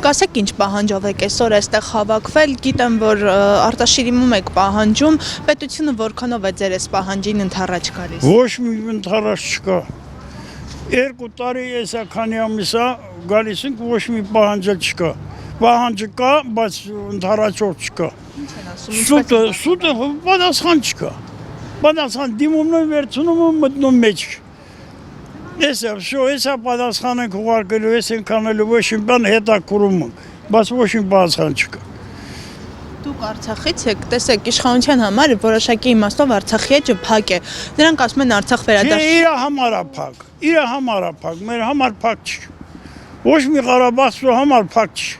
կասեք ինչ պահանջով եք այսօր այստեղ հավաքվել, գիտեմ, որ արտաշիրիմում եք պահանջում, պետությունը որքանով է ձեր այս պահանջին ընդառաջ գալիս։ Ոչ մի ընդառաջ չկա։ 2 տարի էսա քանի ամիսա գալիս ենք, ոչ մի պահանջել չկա։ Պահանջը կա, բայց ընդառաջող չկա։ Ինչ են ասում։ Սուտը պատասխան չկա։ Պատասխան դիմումն վերցնում ու մտնում մեջ։ Էսա պատասխան ենք ուղարկելու, ես ենք անելու ոչ մի բան հետաքրում ենք, բայց ոչ մի պատասխան չկա։ Դուք Արցախից եք, տեսեք, իշխանության համար որոշակի իմաստով Արցախի էջը փակ է։ Նրանք ասում են Արցախ վերադարձ։ Չէ, իր համար է փակ, մեր համար փակ չի։ Ոչ մի Ղարաբաղցու համար փակ չի։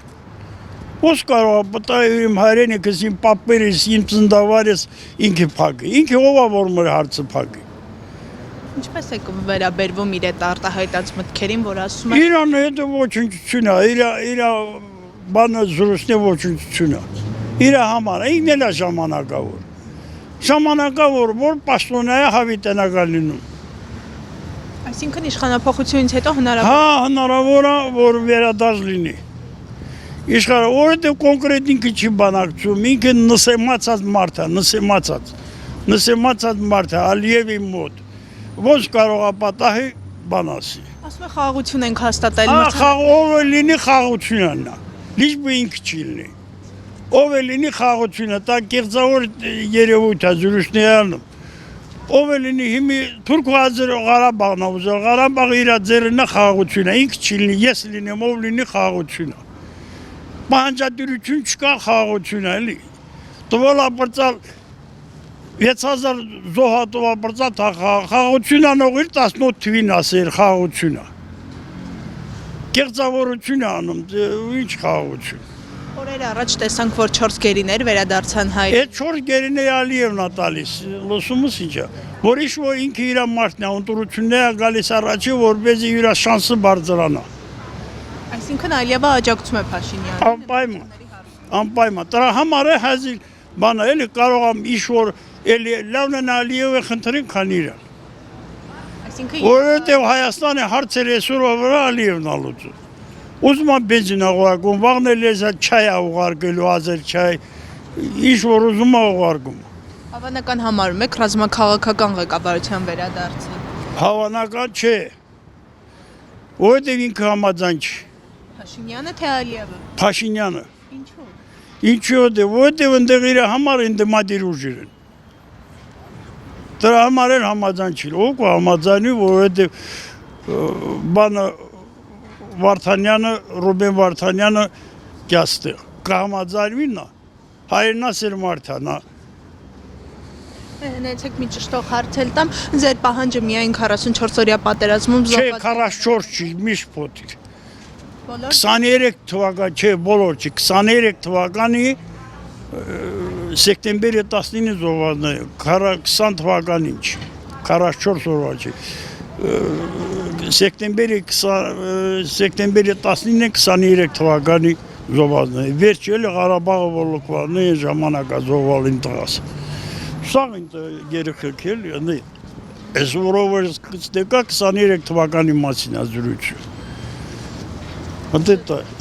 Ո՞ս կարող է պատահի իմ հայրենիքս, իմ պապերս, իմ ծննդավարս ինքը փակ է։ Ինքը ով է որ մեր հարցը փակ է։ Ինչպես եք վերաբերվում իր այդ արտահայտած մտքերին, որ ասում են Իրան հետո ոչնչություն է, իր բանը զրույցն է ոչնչություն է։ Իր համար է, ինքն էլ է ժամանակավոր։ Ժամանակավոր, որ պաշտոնյա հավիտենական լինում։ Այսինքն իշխանափոխությունից հետո հնարավոր։ Հա, հնարավոր է, որ վերադարձ լինի։ Իշխանը, որովհետև կոնկրետ ինքը չի բանակցում, ինքը նսեմացած մարդ է, նսեմացած մարդ է, Ալիևի մոտ։ Ոչ կարող է պատահի բան ասի։ Ասում է խաղաղություն ենք հաստատել։ Ով է լինի խաղաղությունն է, լիճ բը ինքը չի լինի։ Ով է լինի խաղաղությունը, դա կեղծավոր երևույթ է զրույցներում։ Ով է լինի հիմի Թուրք ու Ղարաբաղն է ուզել, Ղարաբաղը իր ձեռն է խաղաղությունը, ինքը չի լինի, ես լինեմ, ով լինի խաղաղությունը։ Պահանջատիրություն չկա խաղաղությունը, էլի։ Տվոլապրծալ 6000 զոհատովապրծալ խաղաղությունը նողիր 18 թվին ասել խաղաղությունը։ Կեղծավորություն է անում, ինչ խաղաղություն։ Օրեր առաջ տեսանք, որ 4 գերիներ վերադարձան հայ։ Այդ 4 գերիները Ալիևն է տալիս, լսումս ինչ է, որ ինչ-որ ինքը իր մարդն է, ընտրություններ է գալիս առաջի, որպեսզի իր շանսը բարձրանա։ Այսինքն Ալիևը աջակցում է Փաշինյանին։ Անպայման, դրա համար է հազիլ բանը, էլի կարող եմ ինչ-որ էլի լավն են Ալիևը խնդրին, քան իրան։ Որովհետև Հայաստանը հարցեր այսօր վրա Ալիևն է լուծում։ Ուզում եմ բենզին ուղարկում, վաղն էլ ես չայ է ուղարկելու, ազեր չայ, ինչ-որ ուզում է ուղարկում։ Հավանական համարում եք ռազմաքաղաքական ղեկավարության վերադարձը։ Հավանական չէ, որովհետև ինքը համաձայն չի։ Փաշինյանը թե Ալիևը։ Փաշինյանը։ Ինչու։ Ինչու է, որովհետև ընդեղ իր համար են դմադիր ուժեր են։ Դրա համար են համաձայն չի, ով համաձայնի, որովհետև բանը Վարդանյանը, Ռուբեն Վարդանյանը կյաստեղ, կհամաձայնվին նա, հայրենասեր մարդ է նա։ Նեցեք մի ճշտող հարցել տամ, ձեր պահանջը միայն 44-օրյա պատերազմում Չէ, 44 չի, միշտ փոթիր։ Բոլոր 23 թվական, չէ, բոլոր չի, 23 թվականի սեպտեմբերի 19-ը զոհվածն է, 20 թվականին չի, 44 օրվա չի։ Սեպտեմբերի 19-ը 23 թվականի զոհվածն է, վերջ էլի Ղարաբաղը ոլոկվարն է ժամանակա զոհվալին տղաս։ Սաղ ինձ երեխեք էլի, այս որով ստեկա 23 թվականի մասին ազրույցը։ Հնդետա է։